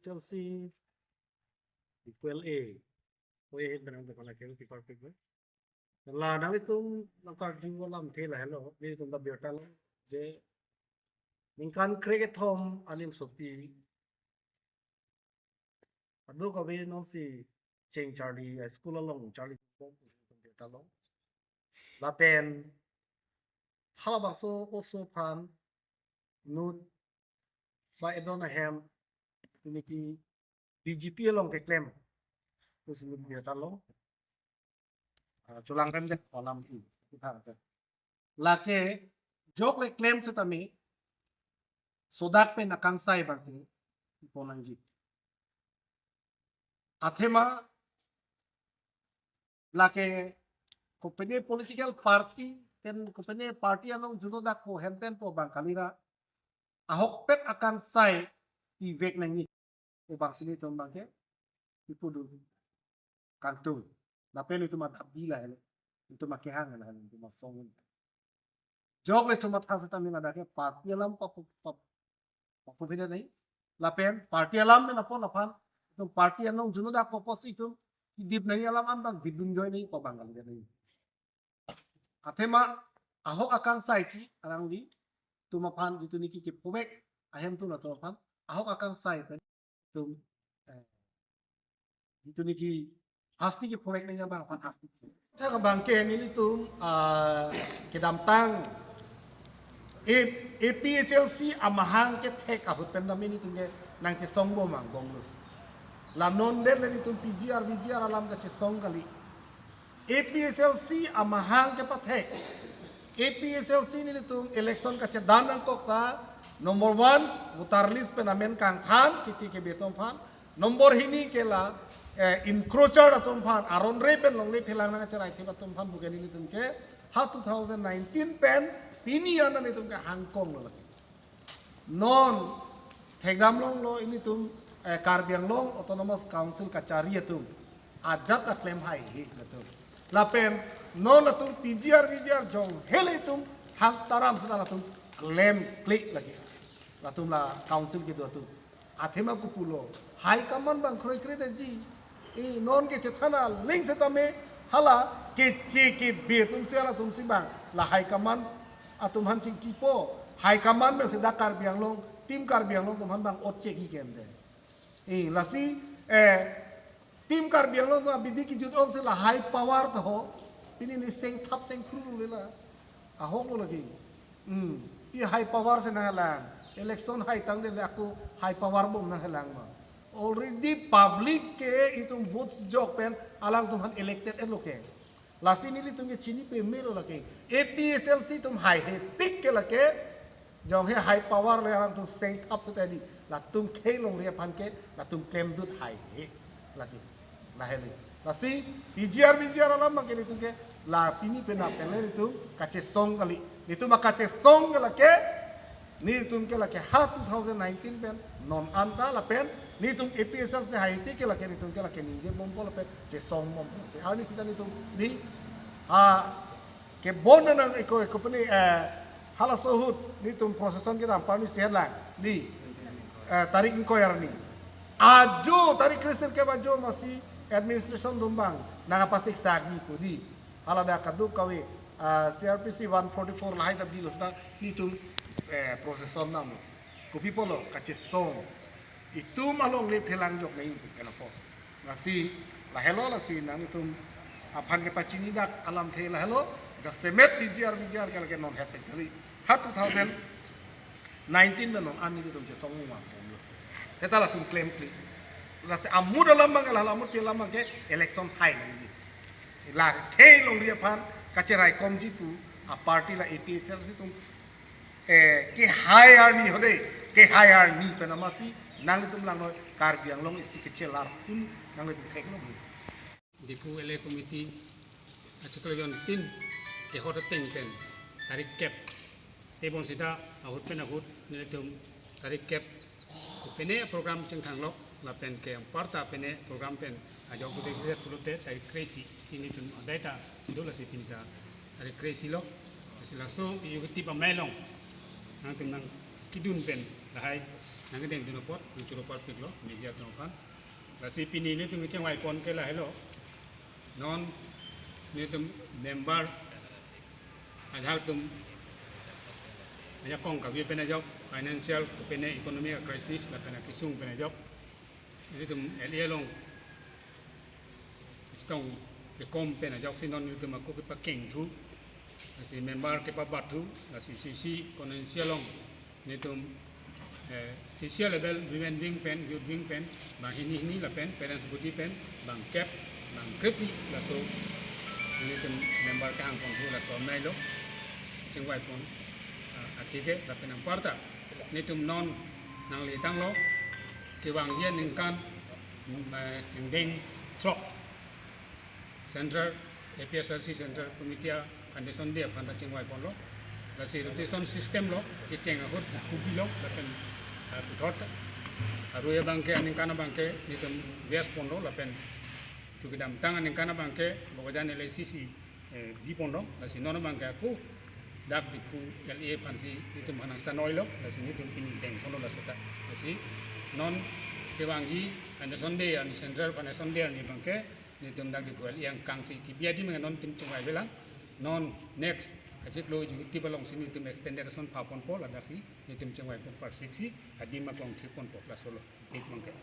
Chelsea di FLA Quê bên ông còn là kiểu people people là đang itu nanti juga làm thế là hello đi tung ta biểu tăng je mình kan cricket home anim sopi ado ka be no si cheng Charlie school along Charlie tung biểu tăng lo la pen hala bakso also pan nut ba Edonaham ini ki BGP along ke claim terus biểu tăng lo chulang rem je kolam ki kita la ke jok le claim se tami sodak pe nakang sai bangti ponanji athema la ke company political party ten company party anong judo da ko henten po bangkalira ahok pet akan sai i vek nangi o bang sini tom bangke ipudu kantung la pen itu mata bila hele itu makehang la hele itu masong jok le cuma thasa tami na dake party alam pa pupida nahi la pen party alam me na pon apan itu party anong juno da ko posi itu dip nahi alam ambang dip dun joy nahi po bangkal nahi athema ahok akang sai si arang di tumapan jitu niki ke pobek ahem tu na tumapan ahok akang sai pen tum jitu niki hasti ke pobek nanya bang pan hasti ta ka bangke ini tum kedamtang APHLC amahang ke tek ahut pen namini tum ke nang che songbo mang bong lu la non den le tum VGR alam ka che song kali APHLC amahang ke pathek APHLC ni tum election ka che danang kokta nomor 1 voter list pe namen kang than kichi ke betom phan nomor hini ke la encroacher atom phan aron re pen long le phelang na che rai the atom phan bugeni ni tum ke ha 2019 pen pini ana ni tum ke Hong Kong lo lagi non thegram long lo ini tum Karbi Anglong Autonomous Council kacari tum ajat a claim hai hi tum lapen non atum VGR jong hele tum hang taram sedara tum claim klik lagi latum la council gitu tum athema kupulo hai kaman bang kroi kre ji e non ke chethana ling se tame hala ke che ke be tum se la tum si bang la hai kaman atum han ching kipo hai kaman me se da Karbi Anglong tim Karbi Anglong tum han bang ot che ki kem de lasi tim Karbi Anglong tu abidi ki jut on se la high power to ho pini ni seng thap seng khru le la ahok lo lagi pi high power se na la election high tang de aku high power bom na helang ma already public ke itu votes jok pen alang tuhan elected en lo ke lasi ni li tum ke chini pe me lo la ke APHLC tum high he tik ke la ke jong he high power le alang tum seng thap se tadi la tum ke long ria pan ke la tum claim dut high he lagi la hele la si VGR alam makeni tum ke la pini pena pele itu kace song kali itu makace song la ke ni tum ke la ke ha 2019 pen non anta la pen ni tum APSL se haiti ke la ke ni tum ke la ke ninje bom pol pe che song bom se ani sita ni tum di ke bona nang eko company hala sohut ni tum prosesan ke dam pani se la di tarik inquiry ni ajo tarik krister ke bajo masih administration dumbang nanga pasik saksi pudi hala da kadu kawe CRPC 144 lahai da bilos da nitum proseson namu kopi polo kace song itu malong le phelang jok nei itu kena po nasi la hello la si nang itum aphan ke pachini dak alam the la hello ja semet VGR kala ke non happen kali ha 2019 non ani itum je song ma kita lah tum claim klik la se amud alam bang la amud pe lam ke election hai nang la the long ria phan kacerai komji pu a party la APHL si tum ke higher ni hode ke higher ni penamasi nang tum lang no Karbi Anglong isi kecil lar pun nang tum tek no dipu ele komiti artikel yon tin ke hot teng pen tarik cap tebon sida ahut pen ahut ne tum tarik cap pene program cheng thang lok la pen ke parta pene program pen ajok bude bude pulute tarik crazy sini tun data do la si pinta tarik crazy lok sila so yuti pa melong nang tum nang kidun pen la hai nang deng tu pot tu curu pot pik lo meja tu kan la si pini ni tu ngeceng wai pon ke la hello non ni tu member ajak tu ajak kong ka vi penajok financial pene economy crisis la pena kisung penajok ni tu elia long stong ke kom penajok si non ni tu ma ko pa keng tu si member ke pa bat tu la si financial long ni tu sisi level women wing pen youth wing pen bang ini la pen parents body pen bang cap bang kripi la so ini tu member ke hang pon tu la so mai lo ching wai pon akhirnya la pen ang parta ni tu non nang li tang lo ke wang yen ning kan ning ding truck center APSLC center committee ande son dia kan ching wai pon lo la si rotation system lo ke cheng ahut kubi lo la pen thot aruya bangke aning kana bangke nitum vias pondo la pen chukidam tangan aning kana bangke bogajan ele sisi di pondo la si nono bangke aku dak diku le pansi nitum anang sanoi lo la si nitum pin deng pondo la sota la si non kewangi ande sonde ani central pana sonde ani bangke nitum dak diku yang kangsi ki biadi menganon tim cungai bela non next Ajik lo juga tiba long sini tim extended son papon pol ada si ni tim cengwai pun persiksi adi ma kong tipon pol la solo tik mangke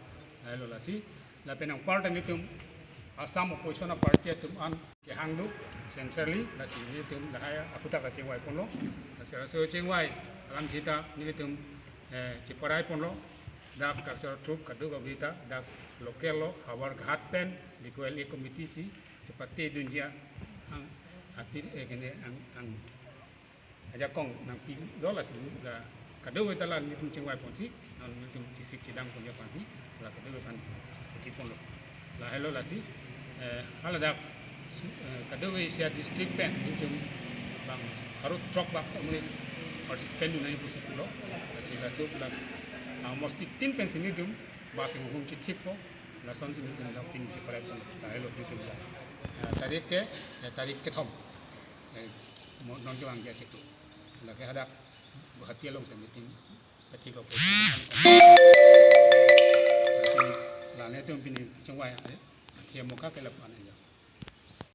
lalu la si la penang part ni tim asam opposition party tim an ke hangdu centrally la si ni tim la haya aku tak cengwai pon lo la si so cengwai alam kita ni tim ciparai pon lo dak cultural troop kadu ka vita dak lokal lo hawar ghat pen di kuali committee si seperti dunia ang api kene ang aja kong nang pi dola si ga kado wetala ni tum cengwai ponsi non ni tum cisik cidang punya ponsi la kado wetan ti pon lo la hello la si hala dak kado we sia district pen ni tum bang harus trok bak muni participan ni pusi pulo la si la sup la mesti tim pen sini tum basing hum ci tik po la son sini tum la pin ci pare pon la hello ni tum tarik ke thom non juang dia cek la ke hadak bahati long sa meeting pati ko la ne tum pini chungwai ya mo ka ke la pan